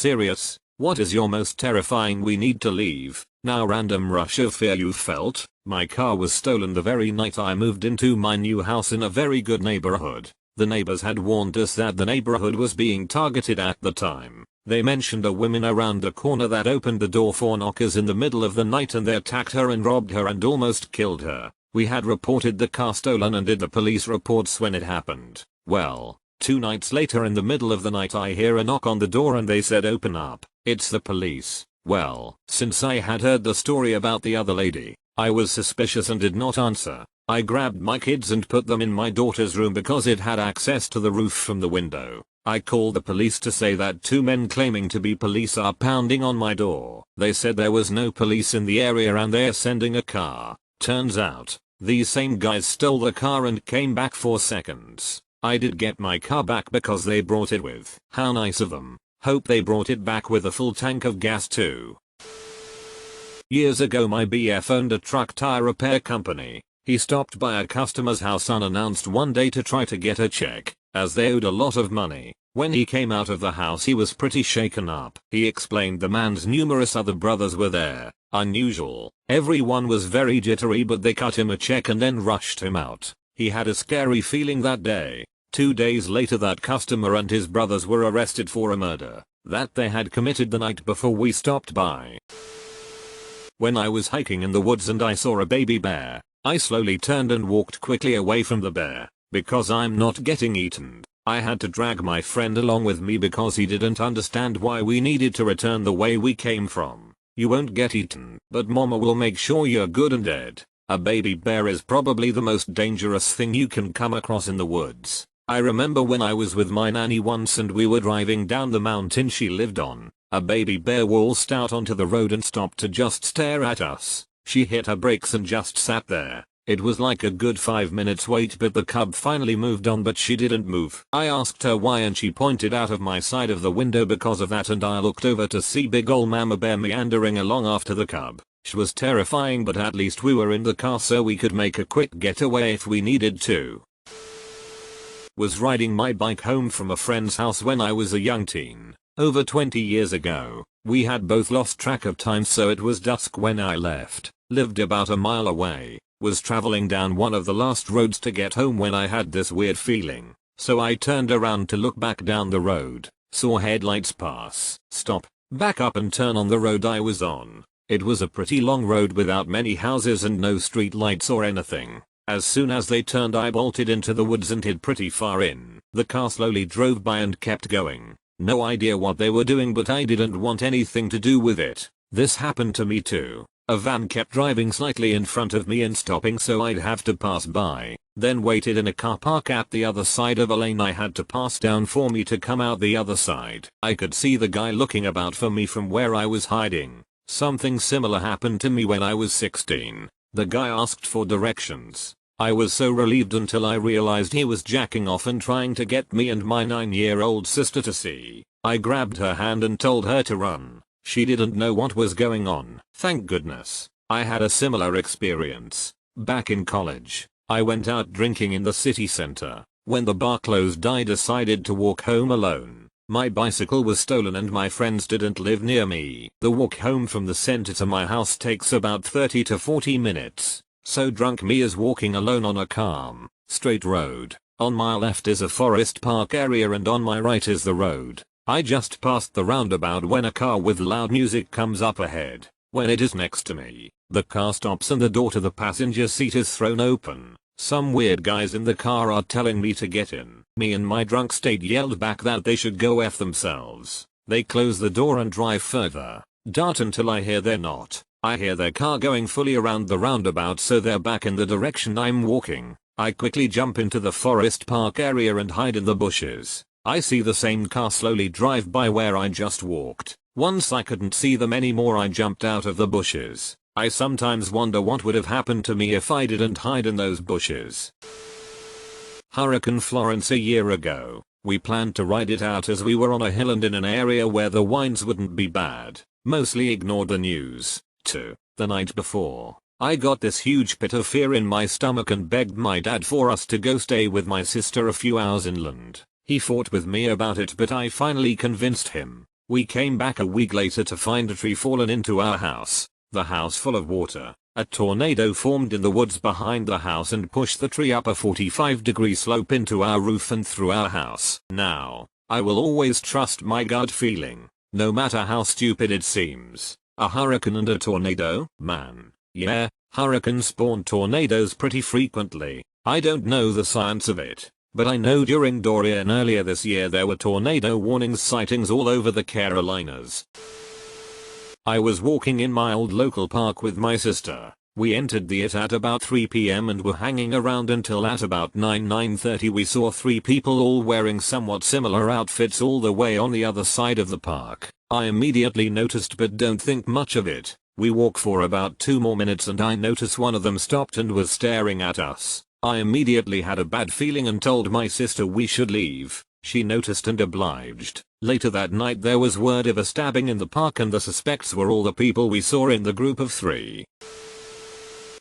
serious? What is your most terrifying we need to leave now random rush of fear you felt? My car was stolen the very night I moved into my new house in a very good neighborhood. The neighbors had warned us that the neighborhood was being targeted at the time. They mentioned a woman around the corner that opened the door for knockers in the middle of the night and they attacked her and robbed her and almost killed her. We had reported the car stolen and did the police reports when it happened. Well, 2 nights later in the middle of the night I hear a knock on the door and they said open up, it's the police. Well, since I had heard the story about the other lady, I was suspicious and did not answer. I grabbed my kids and put them in my daughter's room because it had access to the roof from the window. I called the police to say that 2 men claiming to be police are pounding on my door. They said there was no police in the area and they're sending a car. Turns out, these same guys stole the car and came back for seconds. I did get my car back because they brought it with. How nice of them. Hope they brought it back with a full tank of gas too. Years ago my BF owned a truck tire repair company. He stopped by a customer's house unannounced one day to try to get a check, as they owed a lot of money. When he came out of the house he was pretty shaken up. He explained the man's numerous other brothers were there. Unusual. Everyone was very jittery but they cut him a check and then rushed him out. He had a scary feeling that day. 2 days later that customer and his brothers were arrested for a murder that they had committed the night before we stopped by. When I was hiking in the woods and I saw a baby bear, I slowly turned and walked quickly away from the bear. Because I'm not getting eaten, I had to drag my friend along with me because he didn't understand why we needed to return the way we came from. You won't get eaten, but mama will make sure you're good and dead. A baby bear is probably the most dangerous thing you can come across in the woods. I remember when I was with my nanny once and we were driving down the mountain she lived on. A baby bear waltzed out onto the road and stopped to just stare at us. She hit her brakes and just sat there. It was like a good 5 minutes wait but the cub finally moved on but she didn't move. I asked her why and she pointed out of my side of the window because of that and I looked over to see big ol' mama bear meandering along after the cub. She was terrifying but at least we were in the car so we could make a quick getaway if we needed to. Was riding my bike home from a friend's house when I was a young teen. Over 20 years ago, we had both lost track of time so it was dusk when I left. Lived about a mile away. Was traveling down one of the last roads to get home when I had this weird feeling. So I turned around to look back down the road. Saw headlights pass. Stop. Back up and turn on the road I was on. It was a pretty long road without many houses and no street lights or anything. As soon as they turned I bolted into the woods and hid pretty far in. The car slowly drove by and kept going. No idea what they were doing but I didn't want anything to do with it. This happened to me too. A van kept driving slightly in front of me and stopping so I'd have to pass by. Then waited in a car park at the other side of a lane I had to pass down for me to come out the other side. I could see the guy looking about for me from where I was hiding. Something similar happened to me when I was 16. The guy asked for directions. I was so relieved until I realized he was jacking off and trying to get me and my 9-year-old sister to see. I grabbed her hand and told her to run. She didn't know what was going on. Thank goodness. I had a similar experience. Back in college, I went out drinking in the city center. When the bar closed I decided to walk home alone. My bicycle was stolen and my friends didn't live near me. The walk home from the center to my house takes about 30 to 40 minutes. So drunk me is walking alone on a calm, straight road. On my left is a forest park area and on my right is the road. I just passed the roundabout when a car with loud music comes up ahead. When it is next to me, the car stops and the door to the passenger seat is thrown open. Some weird guys in the car are telling me to get in. Me in my drunk state yelled back that they should go F themselves. They close the door and drive further. Dart until I hear they're not. I hear their car going fully around the roundabout so they're back in the direction I'm walking. I quickly jump into the forest park area and hide in the bushes. I see the same car slowly drive by where I just walked. Once I couldn't see them anymore I jumped out of the bushes. I sometimes wonder what would have happened to me if I didn't hide in those bushes. Hurricane Florence a year ago. We planned to ride it out as we were on a hill and in an area where the winds wouldn't be bad. Mostly ignored the news. The night before, I got this huge pit of fear in my stomach and begged my dad for us to go stay with my sister a few hours inland. He fought with me about it but I finally convinced him. We came back a week later to find a tree fallen into our house, the house full of water. A tornado formed in the woods behind the house and pushed the tree up a 45-degree slope into our roof and through our house. Now, I will always trust my gut feeling, no matter how stupid it seems. A hurricane and a tornado? Man. Yeah, hurricanes spawn tornadoes pretty frequently. I don't know the science of it, but I know during Dorian earlier this year there were tornado warning sightings all over the Carolinas. I was walking in my old local park with my sister. We entered it at about 3 PM and were hanging around until at about 9:30 we saw 3 people all wearing somewhat similar outfits all the way on the other side of the park. I immediately noticed but don't think much of it. We walk for about 2 more minutes and I notice one of them stopped and was staring at us. I immediately had a bad feeling and told my sister we should leave. She noticed and obliged. Later that night there was word of a stabbing in the park and the suspects were all the people we saw in the group of 3.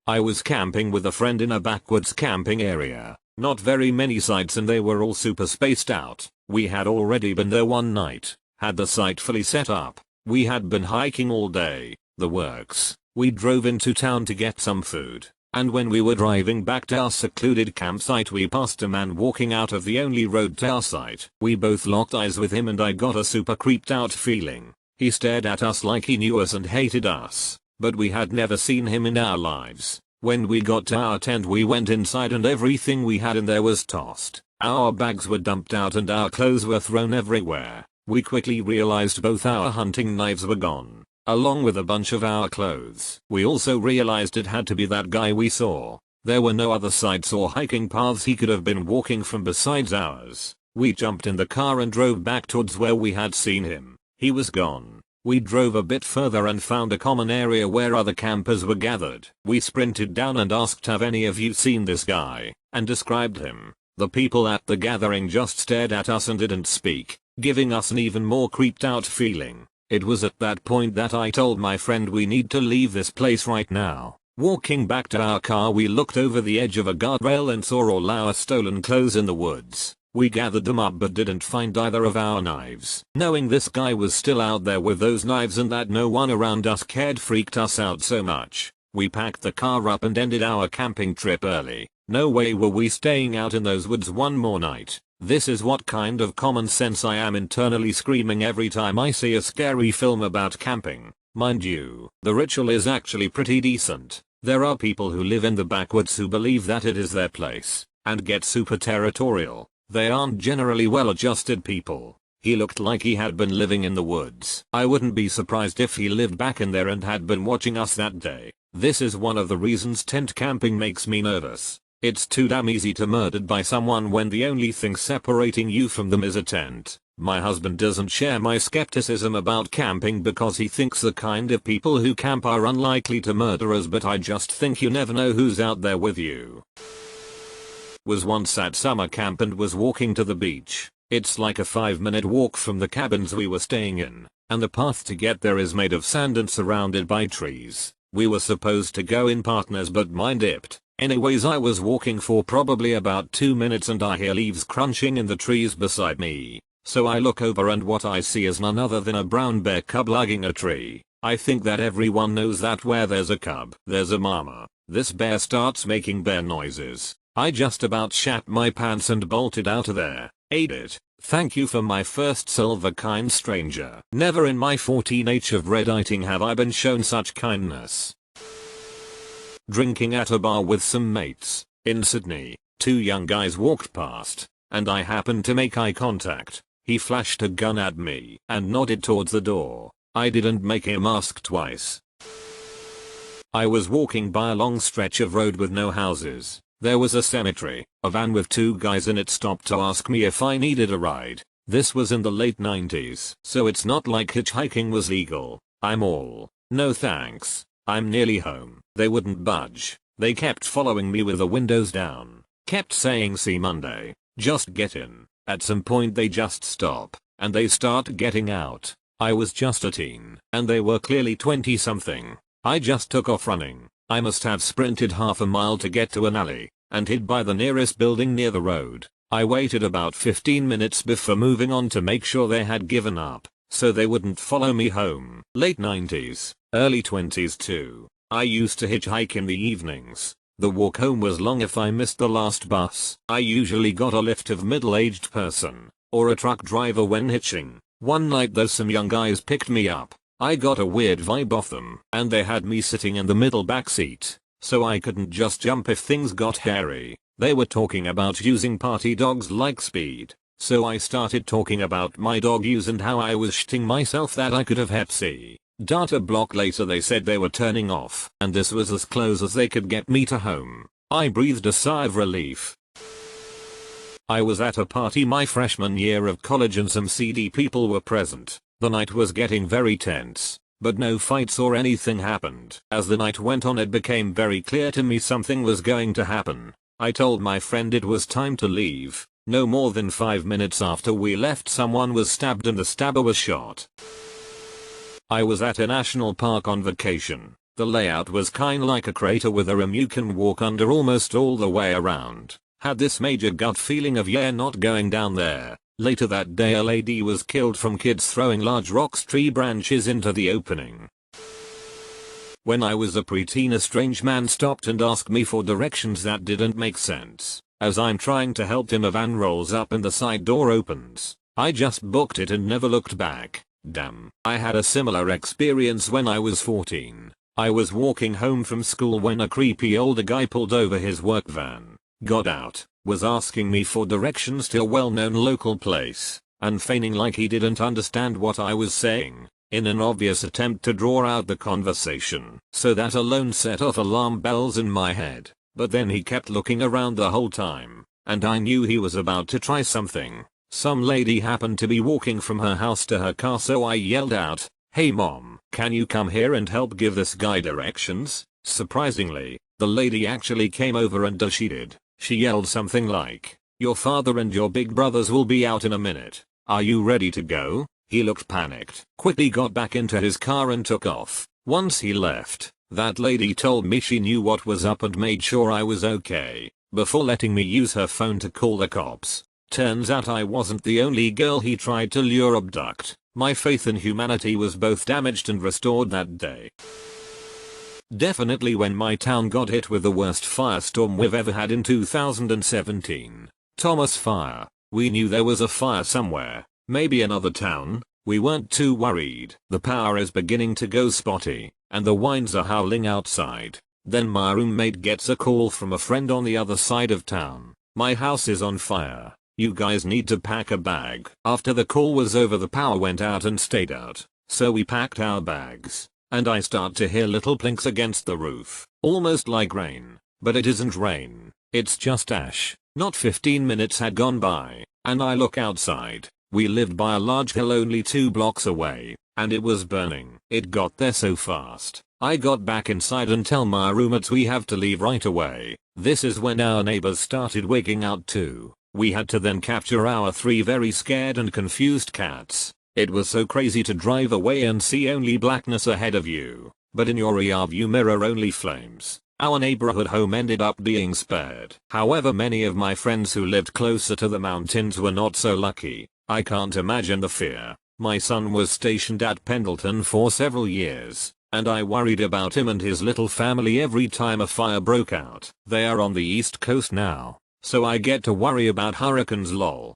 I was camping with a friend in a backwoods camping area. Not very many sites and they were all super spaced out. We had already been there one night. Had the site fully set up. We had been hiking all day. The works. We drove into town to get some food. And when we were driving back to our secluded campsite we passed a man walking out of the only road to our site. We both locked eyes with him and I got a super creeped out feeling. He stared at us like he knew us and hated us, but we had never seen him in our lives. When we got to our tent we went inside and everything we had in there was tossed. Our bags were dumped out and our clothes were thrown everywhere. We quickly realized both our hunting knives were gone, along with a bunch of our clothes. We also realized it had to be that guy we saw. There were no other sites or hiking paths he could have been walking from besides ours. We jumped in the car and drove back towards where we had seen him. He was gone. We drove a bit further and found a common area where other campers were gathered. We sprinted down and asked have any of you seen this guy, and described him. The people at the gathering just stared at us and didn't speak, giving us an even more creeped out feeling. It was at that point that I told my friend we need to leave this place right now. Walking back to our car we looked over the edge of a guardrail and saw all our stolen clothes in the woods. We gathered them up but didn't find either of our knives. Knowing this guy was still out there with those knives and that no one around us cared freaked us out so much. We packed the car up and ended our camping trip early. No way were we staying out in those woods one more night. This is what kind of common sense I am internally screaming every time I see a scary film about camping. Mind you, the ritual is actually pretty decent. There are people who live in the backwoods who believe that it is their place, and get super territorial. They aren't generally well-adjusted people. He looked like he had been living in the woods. I wouldn't be surprised if he lived back in there and had been watching us that day. This is one of the reasons tent camping makes me nervous. It's too damn easy to murdered by someone when the only thing separating you from them is a tent. My husband doesn't share my skepticism about camping because he thinks the kind of people who camp are unlikely to murder us, but I just think you never know who's out there with you. Was once at summer camp and was walking to the beach. It's like a 5-minute walk from the cabins we were staying in, and the path to get there is made of sand and surrounded by trees. We were supposed to go in partners but mine dipped. Anyways, I was walking for probably about 2 minutes and I hear leaves crunching in the trees beside me. So I look over and what I see is none other than a brown bear cub lugging a tree. I think that everyone knows that where there's a cub, there's a mama. This bear starts making bear noises. I just about shat my pants and bolted out of there. Ate it. Thank you for my first silver kind stranger. Never in my 14 age of Redditing have I been shown such kindness. Drinking at a bar with some mates. In Sydney, 2 young guys walked past, and I happened to make eye contact. He flashed a gun at me and nodded towards the door. I didn't make him ask twice. I was walking by a long stretch of road with no houses. There was a cemetery. A van with 2 guys in it stopped to ask me if I needed a ride. This was in the late 90s, so it's not like hitchhiking was legal. I'm all, no thanks. I'm nearly home. They wouldn't budge. They kept following me with the windows down. Kept saying see Monday. Just get in. At some point they just stop, and they start getting out. I was just a teen, and they were clearly 20 something. I just took off running. I must have sprinted half a mile to get to an alley, and hid by the nearest building near the road. I waited about 15 minutes before moving on to make sure they had given up. so they wouldn't follow me home. Late 90s, early 20s too. I used to hitchhike in the evenings. The walk home was long if I missed the last bus. I usually got a lift of middle-aged person, or a truck driver when hitching. One night though some young guys picked me up. I got a weird vibe off them, and they had me sitting in the middle backseat, so I couldn't just jump if things got hairy. They were talking about using party dogs like Speed, so I started talking about my dog use and how I was shitting myself that I could have hep C. Data block later they said they were turning off, and this was as close as they could get me to home. I breathed a sigh of relief. I was at a party my freshman year of college and some seedy people were present. The night was getting very tense, but no fights or anything happened. As the night went on it became very clear to me something was going to happen. I told my friend it was time to leave. No more than 5 minutes after we left someone was stabbed and the stabber was shot. I was at a national park on vacation. The layout was kinda like a crater with a room you can walk under almost all the way around. Had this major gut feeling of yeah not going down there. Later that day a lady was killed from kids throwing large rocks tree branches into the opening. When I was a preteen a strange man stopped and asked me for directions that didn't make sense. As I'm trying to help him a van rolls up and the side door opens. I just booked it and never looked back. Damn. I had a similar experience when I was 14. I was walking home from school when a creepy older guy pulled over his work van, got out, was asking me for directions to a well-known local place, and feigning like he didn't understand what I was saying, in an obvious attempt to draw out the conversation. So that alone set off alarm bells in my head, but then he kept looking around the whole time, and I knew he was about to try something. Some lady happened to be walking from her house to her car so I yelled out, "Hey mom, can you come here and help give this guy directions?" Surprisingly, the lady actually came over and she did. She yelled something like, "Your father and your big brothers will be out in a minute. Are you ready to go?" He looked panicked, quickly got back into his car and took off. Once he left, that lady told me she knew what was up and made sure I was okay, before letting me use her phone to call the cops. Turns out I wasn't the only girl he tried to lure abduct. My faith in humanity was both damaged and restored that day. Definitely when my town got hit with the worst firestorm we've ever had in 2017. Thomas Fire. We knew there was a fire somewhere, maybe another town. We weren't too worried. The power is beginning to go spotty, and the winds are howling outside. Then my roommate gets a call from a friend on the other side of town. "My house is on fire. You guys need to pack a bag." After the call was over the power went out and stayed out, so we packed our bags, and I start to hear little plinks against the roof, almost like rain, but it isn't rain, it's just ash. Not 15 minutes had gone by, and I look outside. We lived by a large hill only 2 blocks away, and it was burning. It got there so fast. I got back inside and tell my roommates we have to leave right away. This is when our neighbors started wigging out too. We had to then capture our 3 very scared and confused cats. It was so crazy to drive away and see only blackness ahead of you, but in your rear view mirror only flames. Our neighborhood home ended up being spared. However, many of my friends who lived closer to the mountains were not so lucky. I can't imagine the fear. My son was stationed at Pendleton for several years, and I worried about him and his little family every time a fire broke out. They are on the East Coast now, so I get to worry about hurricanes lol.